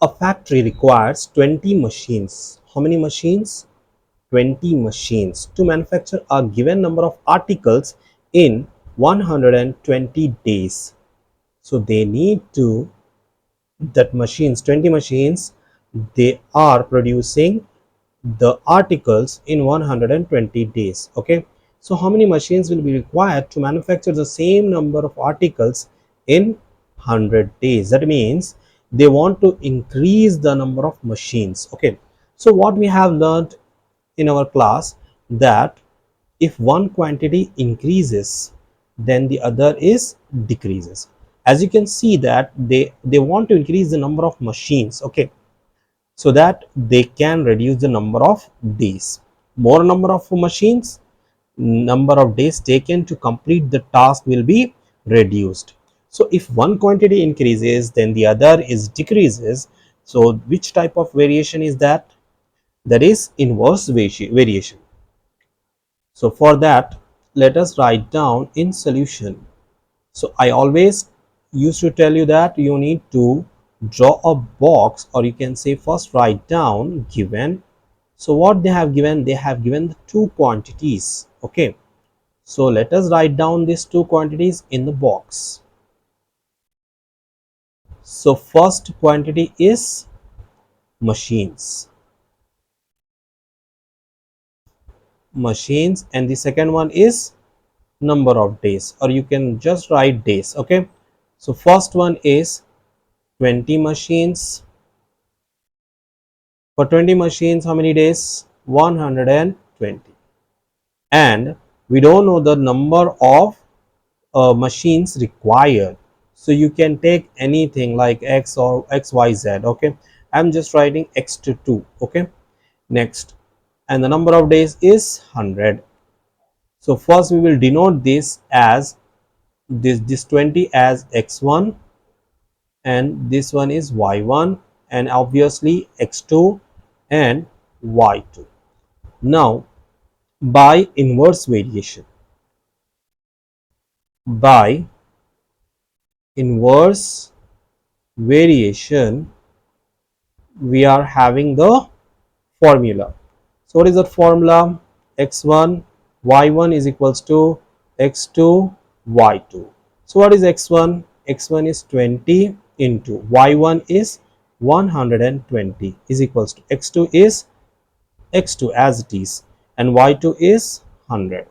A factory requires 20 machines. How many machines? 20 machines to manufacture a given number of articles in 120 days. So they need to, that machines, 20 machines, they are producing the articles in 120 days. Okay, so how many machines will be required to manufacture the same number of articles in 100 days? That means they want to increase the number of machines. Okay, so what we have learned in our class, that if one quantity increases, then the other is decreases. As you can see that they want to increase the number of machines. Okay, so that they can reduce the number of days. More number of machines, number of days taken to complete the task will be reduced. So if one quantity increases, then the other is decreases. So which type of variation is that? That is inverse variation. So for that, let us write down in solution. So I always used to tell you that you need to draw a box, or you can say first write down given. So what they have given, they have given the two quantities. Okay, so let us write down these two quantities in the box. So first quantity is machines, and the second one is number of days, or you can just write days. Okay, so first one is 20 machines. For 20 machines, how many days? 120. And we don't know the number of machines required, so you can take anything like x or xyz. Okay, I'm just writing x to 2. Okay, next, and the number of days is 100. So first we will denote this as this 20 as x1, and this one is y1, and obviously x2 and y2. Now by inverse variation, by inverse variation we are having the formula. So what is that formula? X1 y1 is equals to x2 y2. So what is x1? X1 is 20 into y1 is 120 is equals to x2 is x2 as it is, and y2 is 100.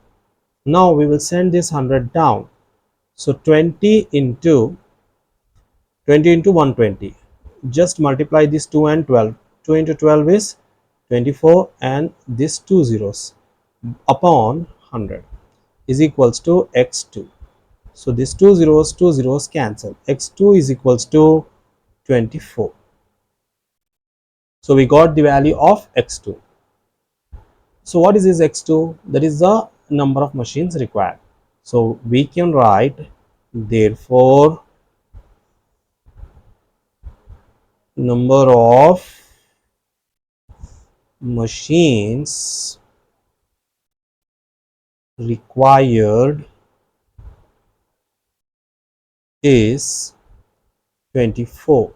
Now we will send this 100 down. So 20 into 120, just multiply this 2 and 12. 2 into 12 is 24, and this two zeros upon 100 is equals to x2. So this two zeros cancel. X2 is equals to 24. So we got the value of x2. So what is this x2? That is the number of machines required. So we can write, therefore number of machines required is 24.